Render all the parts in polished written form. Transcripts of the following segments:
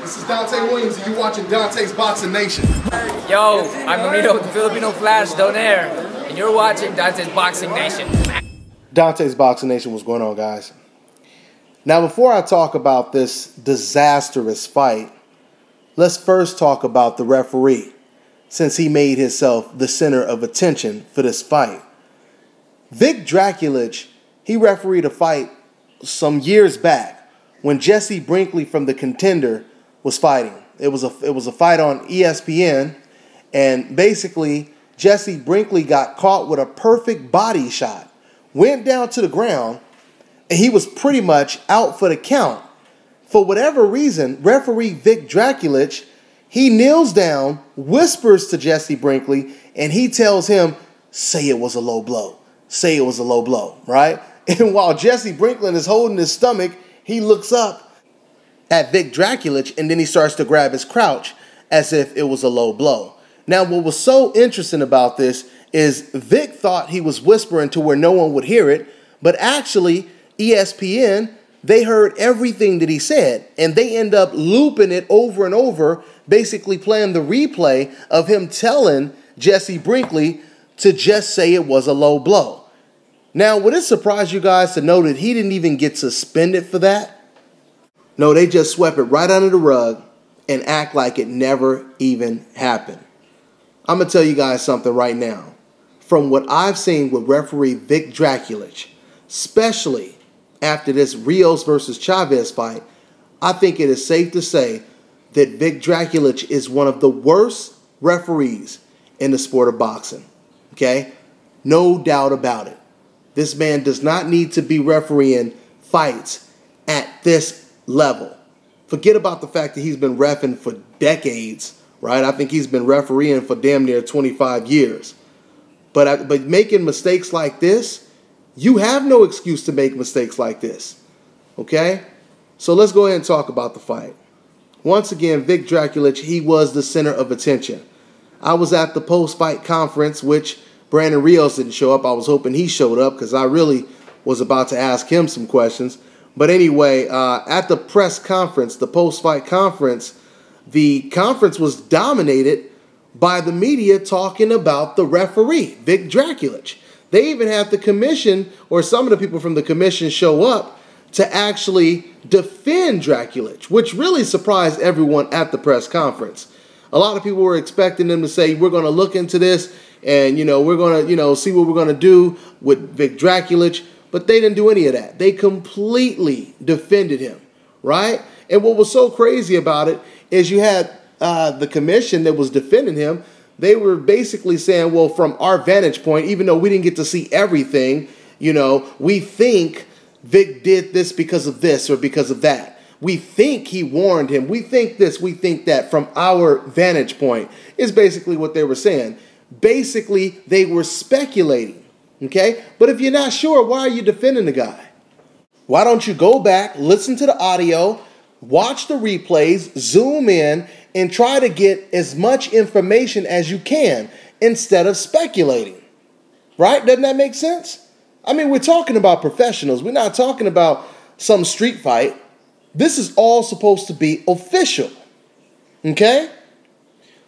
This is Dante Williams, and you're watching Dante's Boxing Nation. Yo, I'm Rios with the Filipino Flash Donaire, and you're watching Dante's Boxing Nation. Dante's Boxing Nation, what's going on, guys? Now, before I talk about this disastrous fight, let's first talk about the referee, since he made himself the center of attention for this fight. Vic Draculich, he refereed a fight some years back when Jesse Brinkley from The Contender was fighting. It was a fight on ESPN, and basically Jesse Brinkley got caught with a perfect body shot, went down to the ground, and he was pretty much out for the count. For whatever reason, referee Vic Draculich, he kneels down, whispers to Jesse Brinkley, and he tells him, say it was a low blow. Say it was a low blow, right? And while Jesse Brinkley is holding his stomach, he looks up at Vic Draculich, and then he starts to grab his crouch as if it was a low blow. Now, what was so interesting about this is Vic thought he was whispering to where no one would hear it, but actually ESPN, they heard everything that he said, and they end up looping it over and over, basically playing the replay of him telling Jesse Brinkley to just say it was a low blow. Now, would it surprise you guys to know that he didn't even get suspended for that? No, they just swept it right under the rug and act like it never even happened. I'm going to tell you guys something right now. From what I've seen with referee Vic Draculich, especially after this Rios versus Chaves fight, I think it is safe to say that Vic Draculich is one of the worst referees in the sport of boxing. Okay? No doubt about it. This man does not need to be refereeing fights at this level. Forget about the fact that he's been reffing for decades, right? I think he's been refereeing for damn near 25 years. But making mistakes like this, you have no excuse to make mistakes like this, okay? So let's go ahead and talk about the fight. Once again, Vic Draculich, he was the center of attention. I was at the post-fight conference, which Brandon Rios didn't show up. I was hoping he showed up because I really was about to ask him some questions. But anyway, at the press conference, the post-fight conference, the conference was dominated by the media talking about the referee, Vic Draculich. They even had the commission, or some of the people from the commission, show up to actually defend Draculich, which really surprised everyone at the press conference. A lot of people were expecting them to say, we're going to look into this and, we're going to, see what we're going to do with Vic Draculich. But they didn't do any of that. They completely defended him, right? And what was so crazy about it is you had the commission that was defending him. They were basically saying, well, from our vantage point, even though we didn't get to see everything, we think Vic did this because of this or because of that. We think he warned him. We think this, we think that from our vantage point is basically what they were saying. Basically, they were speculating. Okay? But if you're not sure, why are you defending the guy? Why don't you go back, listen to the audio, watch the replays, zoom in, and try to get as much information as you can instead of speculating? Right? Doesn't that make sense? I mean, we're talking about professionals. We're not talking about some street fight. This is all supposed to be official. Okay?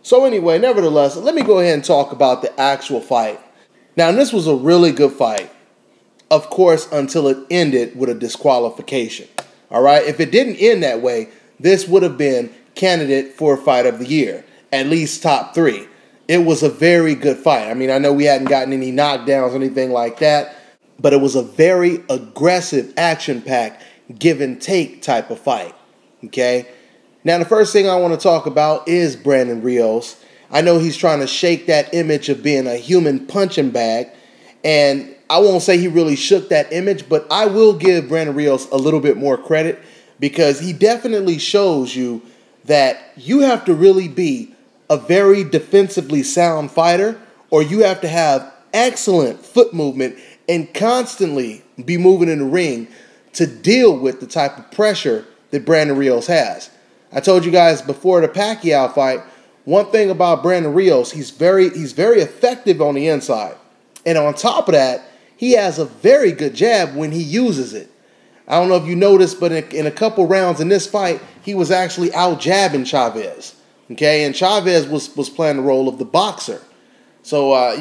So anyway, nevertheless, let me go ahead and talk about the actual fight. Now, this was a really good fight, of course, until it ended with a disqualification. All right? If it didn't end that way, this would have been candidate for Fight of the Year, at least top 3. It was a very good fight. I mean, I know we hadn't gotten any knockdowns or anything like that, but it was a very aggressive, action-packed, give-and-take type of fight. Okay? Now, the first thing I want to talk about is Brandon Rios. I know he's trying to shake that image of being a human punching bag, and I won't say he really shook that image, but I will give Brandon Rios a little bit more credit because he definitely shows you that you have to really be a very defensively sound fighter, or you have to have excellent foot movement and constantly be moving in the ring to deal with the type of pressure that Brandon Rios has. I told you guys before the Pacquiao fight, one thing about Brandon Rios, he's very effective on the inside. And on top of that, he has a very good jab when he uses it. I don't know if you noticed, but in a couple rounds in this fight, he was actually out jabbing Chaves. Okay, and Chaves was playing the role of the boxer. So,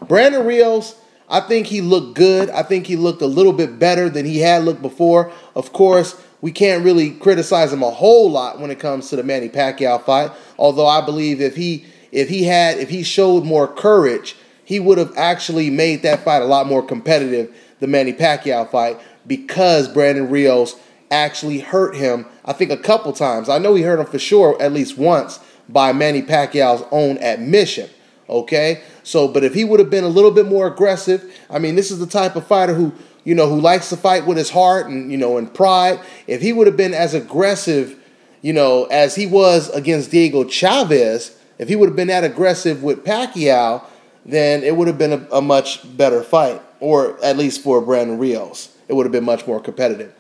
Brandon Rios, I think he looked good. I think he looked a little bit better than he had looked before. Of course, we can't really criticize him a whole lot when it comes to the Manny Pacquiao fight. Although I believe if he showed more courage, he would have actually made that fight a lot more competitive, the Manny Pacquiao fight, because Brandon Rios actually hurt him, I think, a couple times. I know he hurt him for sure at least once by Manny Pacquiao's own admission. Okay? So, but if he would have been a little bit more aggressive, I mean, this is the type of fighter who likes to fight with his heart and, and pride. If he would have been as aggressive, as he was against Diego Chaves, if he would have been that aggressive with Pacquiao, then it would have been a much better fight, or at least for Brandon Rios. It would have been much more competitive.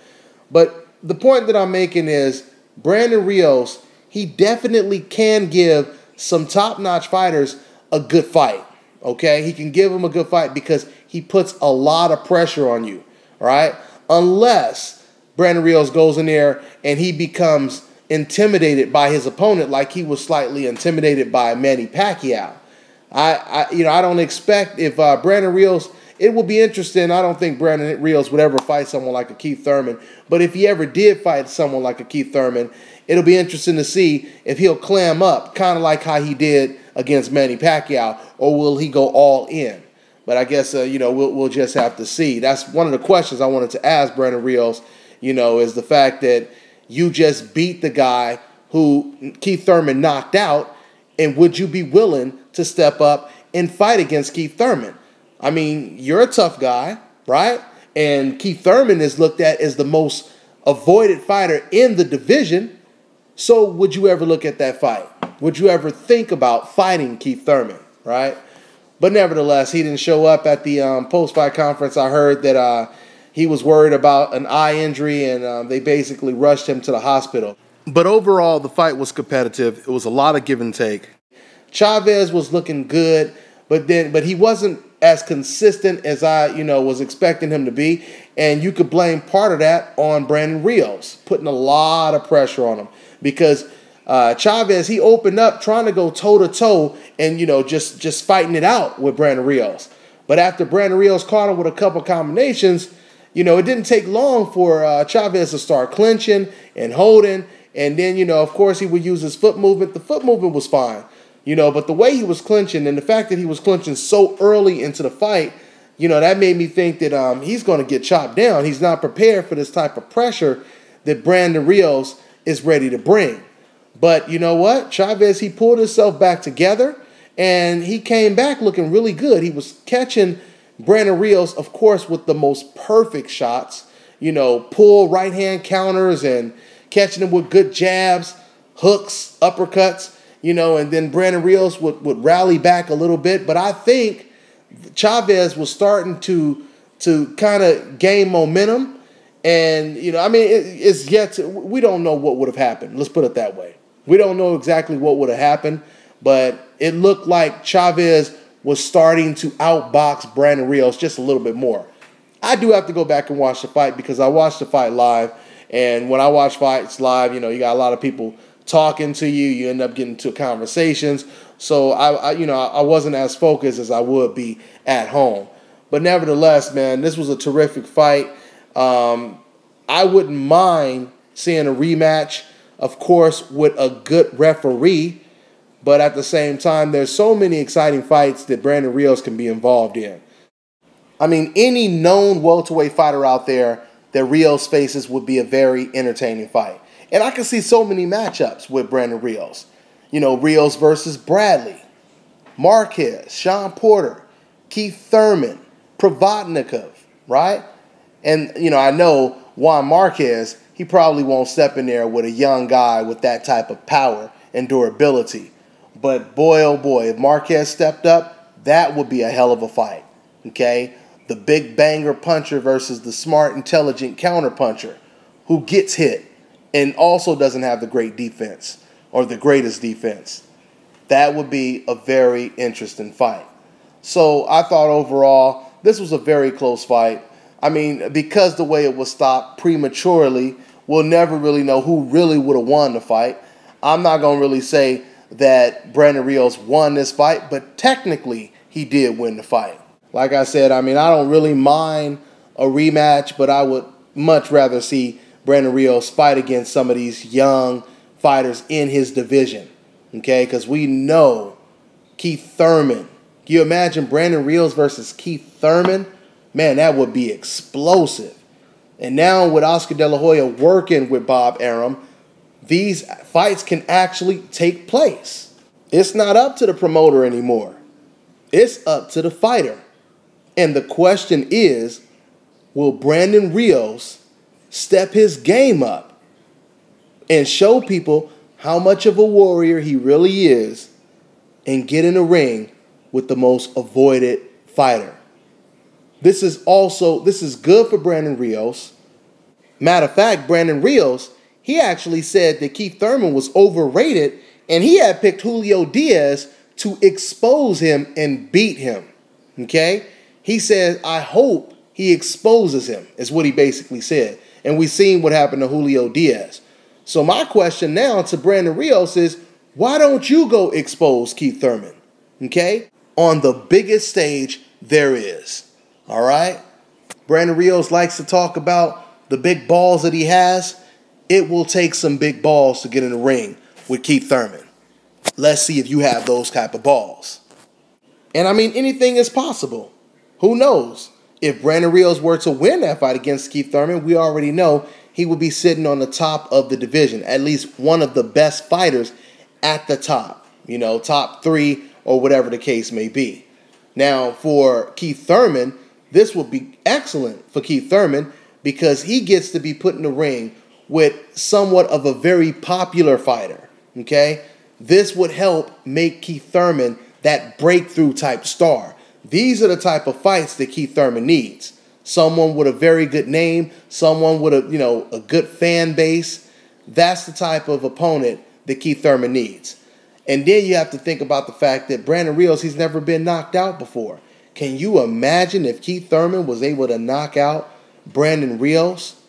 But the point that I'm making is Brandon Rios, he definitely can give some top-notch fighters a good fight, okay? He can give them a good fight because he puts a lot of pressure on you, all right? Unless Brandon Rios goes in there and he becomes intimidated by his opponent like he was slightly intimidated by Manny Pacquiao. I don't expect if Brandon Rios, it will be interesting. I don't think Brandon Rios would ever fight someone like a Keith Thurman. But if he ever did fight someone like a Keith Thurman, it'll be interesting to see if he'll clam up, kind of like how he did against Manny Pacquiao, or will he go all in? But I guess, we'll just have to see. That's one of the questions I wanted to ask Brandon Rios, is the fact that you just beat the guy who Keith Thurman knocked out, and would you be willing to step up and fight against Keith Thurman? I mean, you're a tough guy, right? And Keith Thurman is looked at as the most avoided fighter in the division. So would you ever look at that fight? Would you ever think about fighting Keith Thurman, right? But nevertheless, he didn't show up at the post-fight conference. I heard that he was worried about an eye injury, and they basically rushed him to the hospital. But overall, the fight was competitive. It was a lot of give and take. Chaves was looking good, but he wasn't as consistent as I, was expecting him to be. And you could blame part of that on Brandon Rios, putting a lot of pressure on him. Because Chaves, he opened up trying to go toe-to-toe and, just fighting it out with Brandon Rios. But after Brandon Rios caught him with a couple combinations, it didn't take long for Chaves to start clinching and holding. And then, of course, he would use his foot movement. The foot movement was fine, but the way he was clinching and the fact that he was clinching so early into the fight, that made me think that he's going to get chopped down. He's not prepared for this type of pressure that Brandon Rios is ready to bring. But you know what? Chaves, he pulled himself back together, and he came back looking really good. He was catching Brandon Rios, of course, with the most perfect shots, pull right-hand counters and catching him with good jabs, hooks, uppercuts, and then Brandon Rios would rally back a little bit. But I think Chaves was starting to kind of gain momentum. And, it's yet to, we don't know what would have happened. Let's put it that way. We don't know exactly what would have happened, but it looked like Chaves was starting to outbox Brandon Rios just a little bit more. I do have to go back and watch the fight because I watched the fight live. And when I watch fights live, you got a lot of people talking to you. You end up getting into conversations. So I wasn't as focused as I would be at home. But nevertheless, man, this was a terrific fight. I wouldn't mind seeing a rematch, of course, with a good referee. But at the same time, there's so many exciting fights that Brandon Rios can be involved in. I mean, any known welterweight fighter out there that Rios faces would be a very entertaining fight. And I can see so many matchups with Brandon Rios. Rios versus Bradley, Marquez, Sean Porter, Keith Thurman, Provodnikov, right? And, I know Juan Marquez, he probably won't step in there with a young guy with that type of power and durability. But boy, oh boy, if Marquez stepped up, that would be a hell of a fight, okay? The big banger puncher versus the smart, intelligent counter puncher who gets hit and also doesn't have the great defense or the greatest defense. That would be a very interesting fight. So I thought overall this was a very close fight. I mean, because the way it was stopped prematurely, we'll never really know who really would have won the fight. I'm not going to really say that Brandon Rios won this fight, but technically he did win the fight. Like I said, I mean, I don't really mind a rematch, but I would much rather see Brandon Rios fight against some of these young fighters in his division, okay? Because we know Keith Thurman. Can you imagine Brandon Rios versus Keith Thurman? Man, that would be explosive. And now with Oscar De La Hoya working with Bob Arum, these fights can actually take place. It's not up to the promoter anymore. It's up to the fighter. And the question is, will Brandon Rios step his game up and show people how much of a warrior he really is and get in the ring with the most avoided fighter? This is good for Brandon Rios. Matter of fact, Brandon Rios, he actually said that Keith Thurman was overrated, and he had picked Julio Diaz to expose him and beat him. Okay? He said, I hope he exposes him, is what he basically said. And we've seen what happened to Julio Diaz. So my question now to Brandon Rios is, why don't you go expose Keith Thurman? Okay? On the biggest stage there is. All right? Brandon Rios likes to talk about the big balls that he has. It will take some big balls to get in the ring with Keith Thurman. Let's see if you have those type of balls. And I mean, anything is possible. Who knows? If Brandon Rios were to win that fight against Keith Thurman, we already know he would be sitting on the top of the division. At least one of the best fighters at the top. You know, top 3 or whatever the case may be. Now, for Keith Thurman, this will be excellent for Keith Thurman because he gets to be put in the ring with somewhat of a very popular fighter, okay? This would help make Keith Thurman that breakthrough type star. These are the type of fights that Keith Thurman needs. Someone with a very good name, someone with a good fan base. That's the type of opponent that Keith Thurman needs. And then you have to think about the fact that Brandon Rios, he's never been knocked out before. Can you imagine if Keith Thurman was able to knock out Brandon Rios?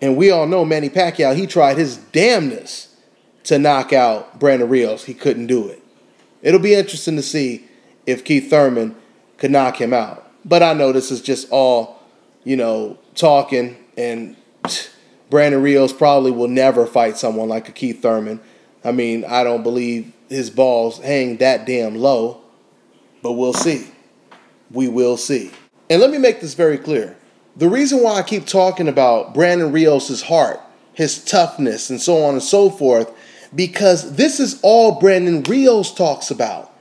And we all know Manny Pacquiao, he tried his damnness to knock out Brandon Rios. He couldn't do it. It'll be interesting to see if Keith Thurman could knock him out. But I know this is just all, talking, and Brandon Rios probably will never fight someone like a Keith Thurman. I mean, I don't believe his balls hang that damn low, but we'll see. We will see. And let me make this very clear. The reason why I keep talking about Brandon Rios' heart, his toughness, and so on and so forth, because this is all Brandon Rios talks about.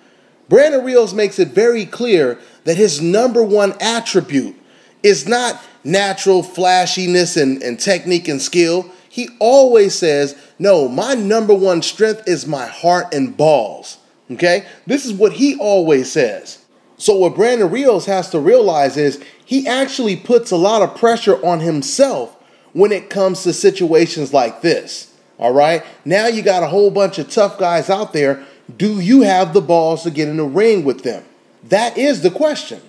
Brandon Rios makes it very clear that his number one attribute is not natural flashiness and technique and skill. He always says, no, my number one strength is my heart and balls. Okay? This is what he always says. So what Brandon Rios has to realize is he actually puts a lot of pressure on himself when it comes to situations like this. All right? Now you got a whole bunch of tough guys out there. Do you have the balls to get in the ring with them? That is the question.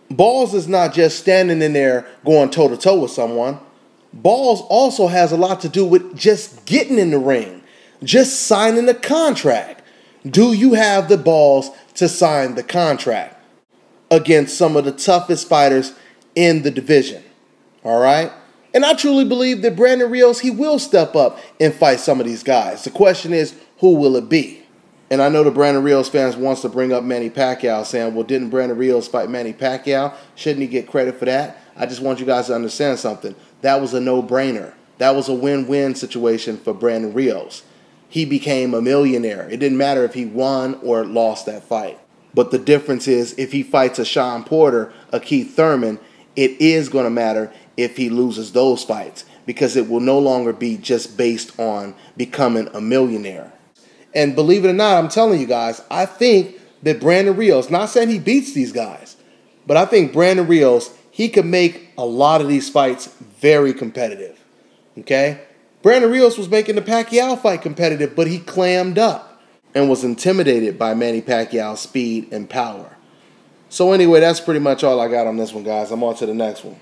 Balls is not just standing in there going toe-to-toe with someone. Balls also has a lot to do with just getting in the ring, just signing a contract. Do you have the balls to sign the contract against some of the toughest fighters in the division? All right? And I truly believe that Brandon Rios, he will step up and fight some of these guys. The question is, who will it be? And I know the Brandon Rios fans wants to bring up Manny Pacquiao, saying, well, didn't Brandon Rios fight Manny Pacquiao? Shouldn't he get credit for that? I just want you guys to understand something. That was a no-brainer. That was a win-win situation for Brandon Rios. He became a millionaire. It didn't matter if he won or lost that fight. But the difference is if he fights a Sean Porter, a Keith Thurman, it is going to matter if he loses those fights because it will no longer be just based on becoming a millionaire. And believe it or not, I'm telling you guys, I think that Brandon Rios, not saying he beats these guys, but I think Brandon Rios, he could make a lot of these fights very competitive. Okay? Brandon Rios was making the Pacquiao fight competitive, but he clammed up and was intimidated by Manny Pacquiao's speed and power. So anyway, that's pretty much all I got on this one, guys. I'm on to the next one.